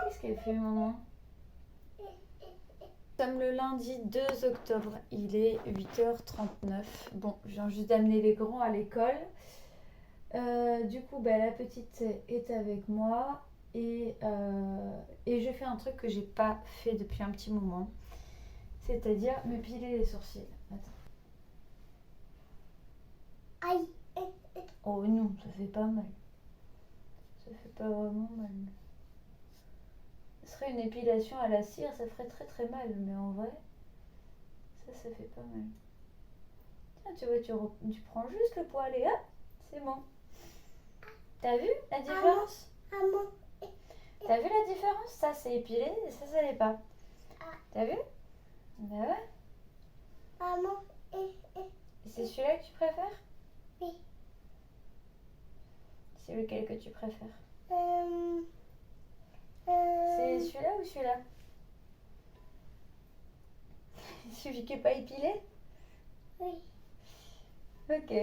Qu'est-ce qu'elle fait, maman? Nous sommes le lundi 2 octobre, il est 8h39. Bon, je viens juste d'amener les grands à l'école. Du coup, la petite est avec moi et je fais un truc que j'ai pas fait depuis un petit moment, c'est-à-dire me piler les sourcils. Attends. Aïe. Oh non, ça fait pas mal. Ça fait pas vraiment mal. Ce serait une épilation à la cire, ça ferait très très mal, mais en vrai, ça fait pas mal. Tiens, tu vois, tu prends juste le poil et hop, c'est bon. T'as vu la différence? T'as vu la différence? Ça c'est épilé et ça l'est pas. T'as vu? Bah ouais. Et c'est celui-là que tu préfères? Oui. C'est lequel que tu préfères? C'est celui-là ou celui-là? Celui qui n'est pas épilé? Oui. Ok.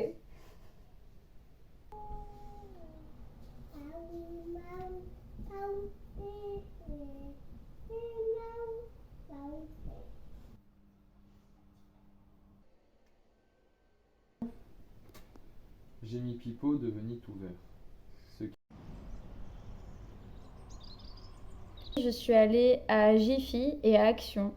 J'ai mis pipeau devenu tout vert. Je suis allée à Jiffy et à Action.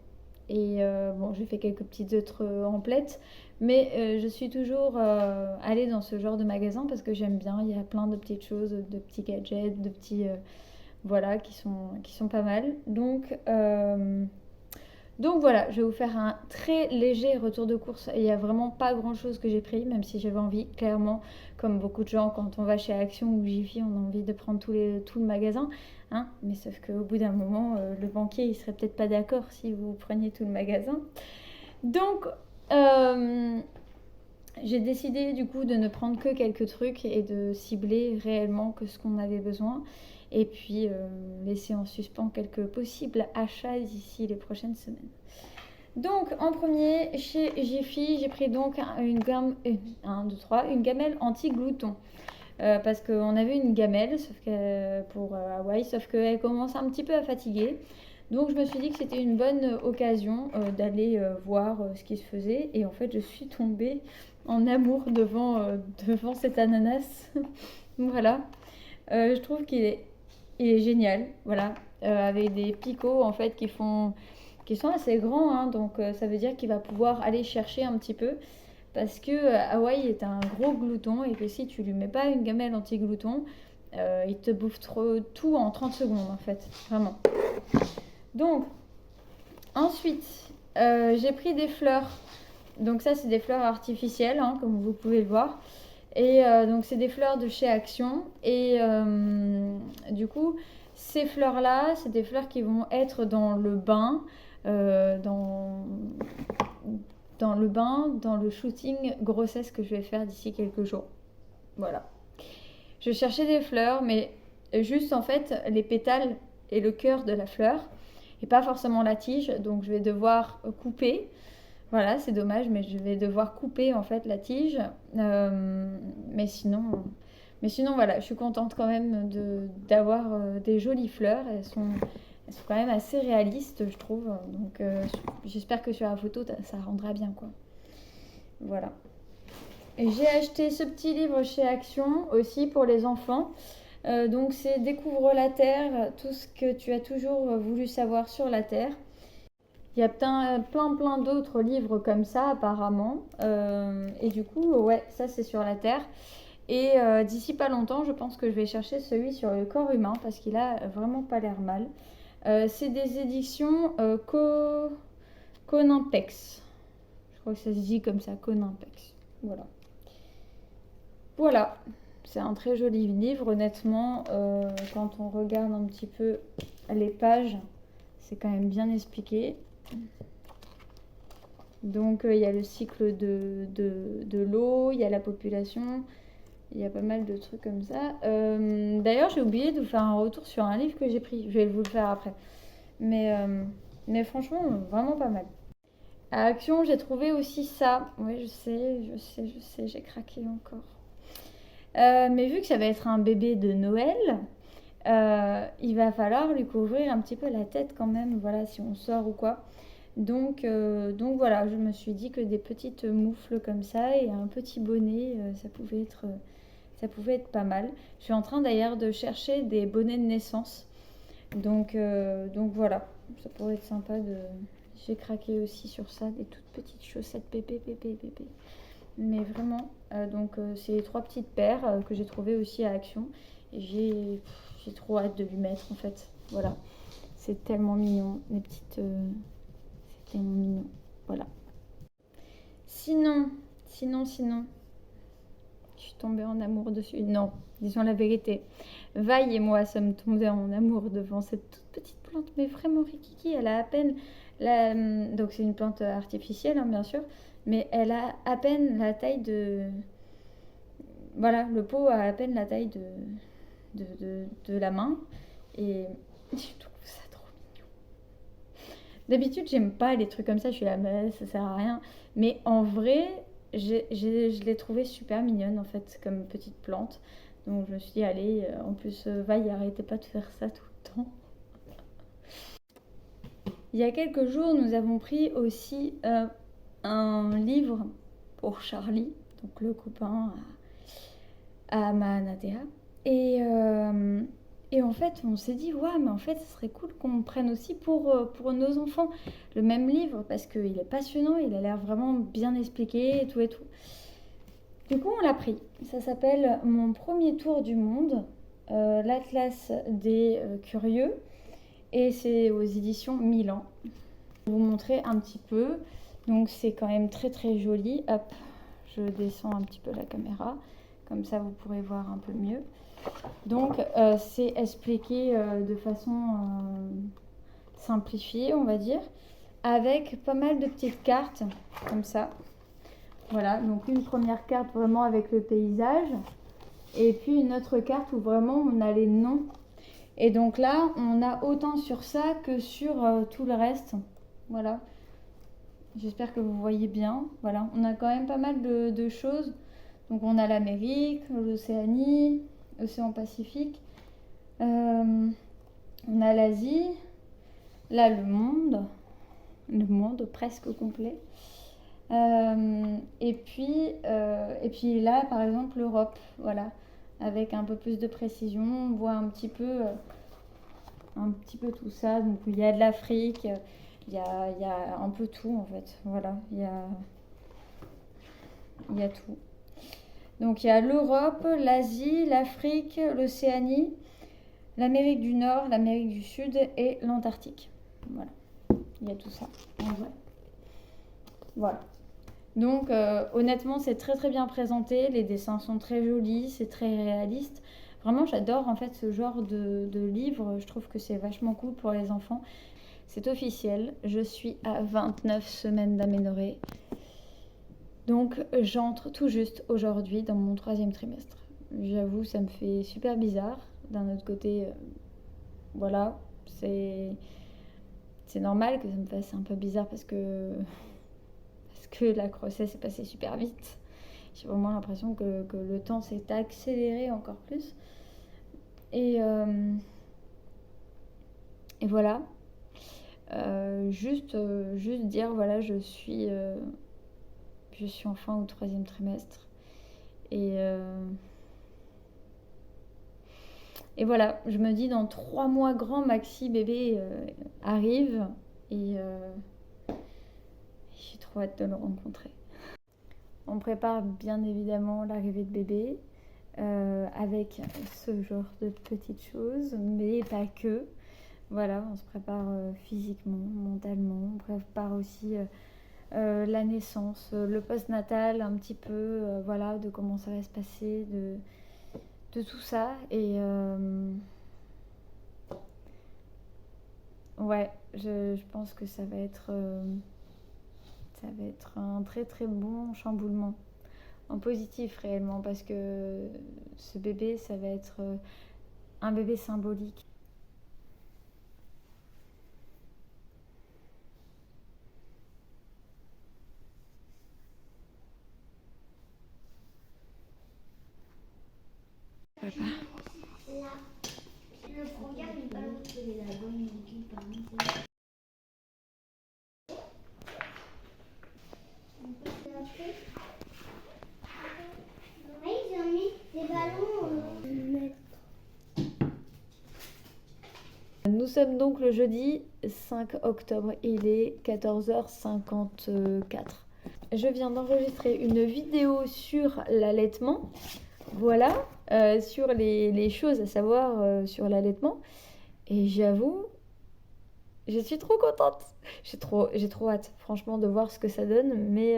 Et bon, j'ai fait quelques petites autres emplettes. Mais je suis toujours allée dans ce genre de magasin parce que j'aime bien. Il y a plein de petites choses, de petits gadgets, de petits... voilà, qui sont pas mal. Donc voilà, je vais vous faire un très léger retour de course. Il n'y a vraiment pas grand chose que j'ai pris, même si j'avais envie, clairement, comme beaucoup de gens, quand on va chez Action ou Jiffy, on a envie de prendre tout le magasin. Hein, mais sauf qu'au bout d'un moment, le banquier, il serait peut-être pas d'accord si vous preniez tout le magasin. Donc, j'ai décidé du coup de ne prendre que quelques trucs et de cibler réellement que ce qu'on avait besoin. Et puis laisser en suspens quelques possibles achats d'ici les prochaines semaines. Donc en premier, chez Jiffy, j'ai pris donc une gamelle anti-glouton. Parce qu'on avait une gamelle pour Hawaï, sauf qu'elle commence un petit peu à fatiguer. Donc je me suis dit que c'était une bonne occasion d'aller voir ce qui se faisait. Et en fait, je suis tombée en amour devant cet ananas. Voilà. Je trouve qu'il est génial, voilà, avec des picots en fait qui sont assez grands, hein, donc ça veut dire qu'il va pouvoir aller chercher un petit peu parce que Hawaï est un gros glouton et que si tu lui mets pas une gamelle anti-glouton, il te bouffe tout en 30 secondes en fait, vraiment. Donc ensuite j'ai pris des fleurs, donc ça c'est des fleurs artificielles, hein, comme vous pouvez le voir. Et donc c'est des fleurs de chez Action et du coup ces fleurs là c'est des fleurs qui vont être dans le bain, dans le shooting grossesse que je vais faire d'ici quelques jours. Voilà, je cherchais des fleurs mais juste en fait les pétales et le cœur de la fleur et pas forcément la tige, donc je vais devoir couper. Voilà, c'est dommage, mais je vais devoir couper en fait la tige. Mais sinon, voilà, je suis contente quand même d'avoir des jolies fleurs. Elles sont quand même assez réalistes, je trouve. Donc j'espère que sur la photo, ça rendra bien, quoi. Voilà. Et j'ai acheté ce petit livre chez Action aussi pour les enfants. Donc c'est Découvre la Terre, tout ce que tu as toujours voulu savoir sur la Terre. Il y a plein d'autres livres comme ça apparemment. Et du coup, ouais, ça c'est sur la Terre. Et d'ici pas longtemps, je pense que je vais chercher celui sur le corps humain parce qu'il a vraiment pas l'air mal. C'est des éditions Coninpex. Je crois que ça se dit comme ça, Coninpex. Voilà. Voilà. C'est un très joli livre, honnêtement. Quand on regarde un petit peu les pages, c'est quand même bien expliqué. Donc il y a le cycle de l'eau, il y a la population, il y a pas mal de trucs comme ça. D'ailleurs, j'ai oublié de vous faire un retour sur un livre que j'ai pris. Je vais vous le faire après. Mais franchement, vraiment pas mal. À Action, j'ai trouvé aussi ça. Oui, je sais, j'ai craqué encore. Mais vu que ça va être un bébé de Noël, il va falloir lui couvrir un petit peu la tête quand même, voilà, si on sort ou quoi. Donc voilà, je me suis dit que des petites moufles comme ça et un petit bonnet, ça pouvait être pas mal. Je suis en train d'ailleurs de chercher des bonnets de naissance. Donc voilà, ça pourrait être sympa de... J'ai craqué aussi sur ça, des toutes petites chaussettes bébé. Mais vraiment, c'est les 3 petites paires que j'ai trouvées aussi à Action. Et j'ai trop hâte de lui mettre en fait. Voilà, c'est tellement mignon, les petites... c'est tellement mignon, voilà. Sinon, je suis tombée en amour dessus. Non, disons la vérité. Vaille et moi sommes tombés en amour devant cette toute petite plante, mais vraiment rikiki. Elle a à peine donc c'est une plante artificielle, hein, bien sûr, mais elle a à peine la taille de... Voilà, le pot a à peine la taille de la main. Et je trouve ça trop mignon. D'habitude, j'aime pas les trucs comme ça. Je suis là, mais ça sert à rien. Mais en vrai, je l'ai trouvée super mignonne, en fait, comme petite plante. Donc je me suis dit, allez, en plus, Vaille, arrêtez pas de faire ça tout le temps. Il y a quelques jours, nous avons pris aussi un livre pour Charlie, donc le copain à Maanatea. Et en fait, on s'est dit, ouais, mais en fait, ce serait cool qu'on prenne aussi pour nos enfants le même livre, parce qu'il est passionnant, il a l'air vraiment bien expliqué et tout et tout. Du coup, on l'a pris. Ça s'appelle Mon premier tour du monde, l'Atlas des curieux, et c'est aux éditions Milan. Je vais vous montrer un petit peu. Donc, c'est quand même très très joli. Hop, je descends un petit peu la caméra. Comme ça, vous pourrez voir un peu mieux. Donc, c'est expliqué de façon simplifiée, on va dire, avec pas mal de petites cartes, comme ça. Voilà, donc une première carte vraiment avec le paysage, et puis une autre carte où vraiment on a les noms. Et donc là, on a autant sur ça que sur tout le reste. Voilà. J'espère que vous voyez bien. Voilà, on a quand même pas mal de choses. Donc on a l'Amérique, l'Océanie, l'océan Pacifique. On a l'Asie. Là, le monde presque complet. Et puis là, par exemple, l'Europe. Voilà, avec un peu plus de précision. On voit un petit peu tout ça. Donc il y a de l'Afrique. Il y a un peu tout en fait. Voilà, il y a tout. Donc il y a l'Europe, l'Asie, l'Afrique, l'Océanie, l'Amérique du Nord, l'Amérique du Sud et l'Antarctique. Voilà, il y a tout ça en vrai. Voilà. Donc honnêtement, c'est très très bien présenté. Les dessins sont très jolis, c'est très réaliste. Vraiment, j'adore en fait ce genre de livre. Je trouve que c'est vachement cool pour les enfants. C'est officiel, je suis à 29 semaines d'aménorrhée. Donc j'entre tout juste aujourd'hui dans mon 3e trimestre. J'avoue, ça me fait super bizarre. D'un autre côté, voilà, c'est normal que ça me fasse un peu bizarre parce que la grossesse est passée super vite. J'ai vraiment l'impression que le temps s'est accéléré encore plus. Et voilà. Juste dire, voilà, je suis enfin au 3e trimestre. Et Et voilà, je me dis dans 3 mois grand maxi bébé arrive et j'ai trop hâte de le rencontrer. On prépare bien évidemment l'arrivée de bébé avec ce genre de petites choses, mais pas que. Voilà, on se prépare physiquement, mentalement, on prépare aussi la naissance, le post-natal un petit peu, voilà, de comment ça va se passer, de tout ça. Et ouais, je pense que ça va être un très très bon chamboulement. En positif réellement, parce que ce bébé, ça va être un bébé symbolique. Là, le brouillard n'est pas monté la bonne équipe. Oui, ils ont mis des ballons. Nous sommes donc le jeudi 5 octobre, il est 14h54. Je viens d'enregistrer une vidéo sur l'allaitement, voilà, sur les choses à savoir sur l'allaitement. Et j'avoue, je suis trop contente. J'ai trop hâte, franchement, de voir ce que ça donne. Mais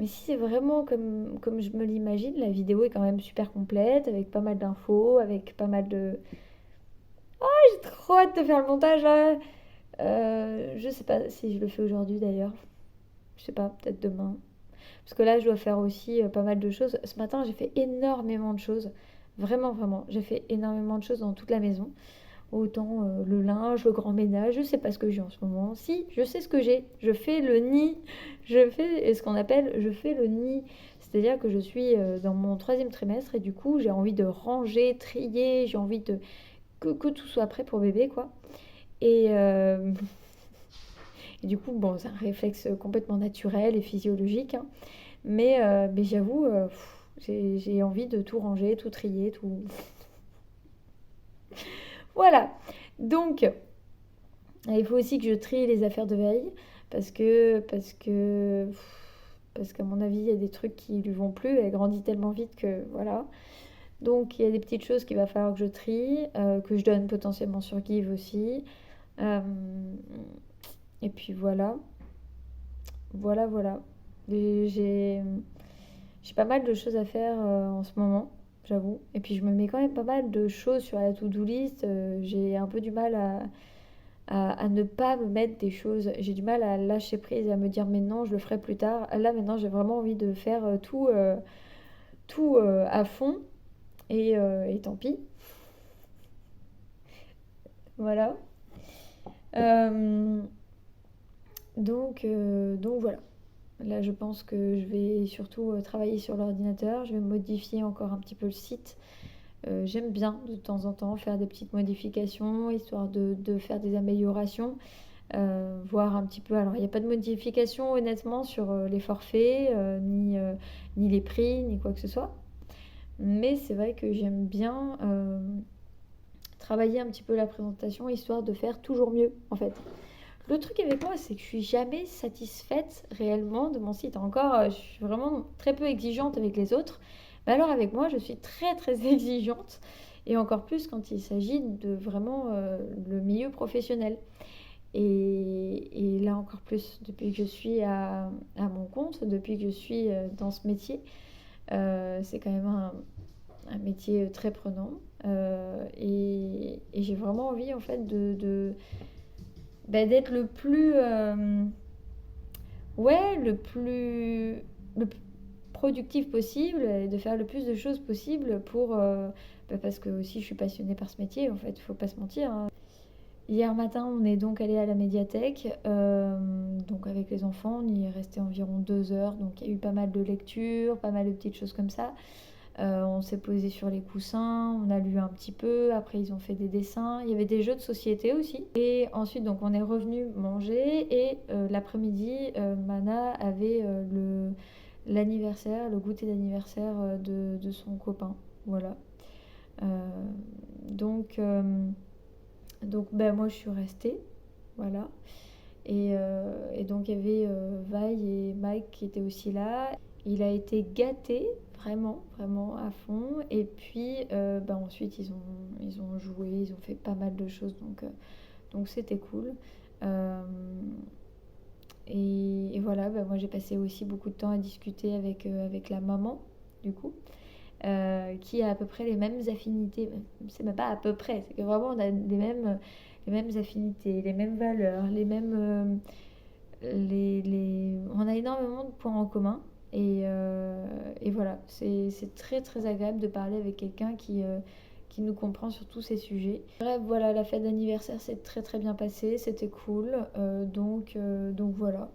si c'est vraiment comme je me l'imagine, la vidéo est quand même super complète, avec pas mal d'infos, avec pas mal de... J'ai trop hâte de faire le montage là. Je sais pas si je le fais aujourd'hui d'ailleurs. Je sais pas, peut-être demain. Parce que là, je dois faire aussi pas mal de choses. Ce matin, j'ai fait énormément de choses. Vraiment, vraiment. J'ai fait énormément de choses dans toute la maison. Autant le linge, le grand ménage, je sais pas ce que j'ai en ce moment. Si, je sais ce que j'ai. Je fais le nid. Je fais ce qu'on appelle, je fais le nid. C'est-à-dire que je suis dans mon 3e trimestre et du coup, j'ai envie de ranger, trier, j'ai envie que tout soit prêt pour bébé, quoi. Et, et du coup, bon, c'est un réflexe complètement naturel et physiologique, hein. Mais j'avoue, j'ai envie de tout ranger, tout trier, tout... Voilà. Donc, il faut aussi que je trie les affaires de veille parce qu'à mon avis, il y a des trucs qui lui vont plus. Elle grandit tellement vite que voilà. Donc, il y a des petites choses qu'il va falloir que je trie, que je donne potentiellement sur Give aussi. Euh, et puis voilà. Voilà. Et j'ai pas mal de choses à faire en ce moment, j'avoue. Et puis je me mets quand même pas mal de choses sur la to-do list. J'ai un peu du mal à ne pas me mettre des choses. J'ai du mal à lâcher prise et à me dire mais non, je le ferai plus tard. Là maintenant, j'ai vraiment envie de faire tout à fond. Et tant pis. Voilà. Euh, donc voilà. Là, je pense que je vais surtout travailler sur l'ordinateur. Je vais modifier encore un petit peu le site. J'aime bien de temps en temps faire des petites modifications, histoire de faire des améliorations. Voir un petit peu. Alors, il n'y a pas de modification honnêtement sur les forfaits, ni les prix, ni quoi que ce soit. Mais c'est vrai que j'aime bien travailler un petit peu la présentation, histoire de faire toujours mieux en fait. Le truc avec moi, c'est que je suis jamais satisfaite réellement de mon site. Encore, je suis vraiment très peu exigeante avec les autres. Mais alors avec moi, je suis très très exigeante. Et encore plus quand il s'agit de vraiment le milieu professionnel. Et là encore plus, depuis que je suis à mon compte, depuis que je suis dans ce métier, c'est quand même un métier très prenant. Et j'ai vraiment envie en fait d'être le plus le plus productif possible et de faire le plus de choses possible pour parce que aussi je suis passionnée par ce métier en fait, il faut pas se mentir, hein. Hier matin, on est donc allé à la médiathèque, donc avec les enfants, on y est resté environ 2 heures, donc il y a eu pas mal de lectures, pas mal de petites choses comme ça. On s'est posé sur les coussins, on a lu un petit peu, après ils ont fait des dessins, il y avait des jeux de société aussi. Et ensuite donc on est revenu manger et l'après-midi Mana avait l'anniversaire, le goûter d'anniversaire de son copain. Voilà. Donc ben, moi je suis restée, voilà. Et donc il y avait Vi et Mike qui étaient aussi là. Il a été gâté, vraiment, vraiment à fond. Et puis ben ensuite ils ont joué, ils ont fait pas mal de choses, donc c'était cool. Euh, et voilà, ben moi j'ai passé aussi beaucoup de temps à discuter avec la maman, du coup. Qui a à peu près les mêmes affinités. C'est même pas à peu près, c'est que vraiment on a les mêmes affinités, les mêmes valeurs, les mêmes. On a énormément de points en commun. Et voilà, c'est très très agréable de parler avec quelqu'un qui nous comprend sur tous ces sujets. Bref, voilà, la fête d'anniversaire s'est très très bien passée, c'était cool. Donc voilà.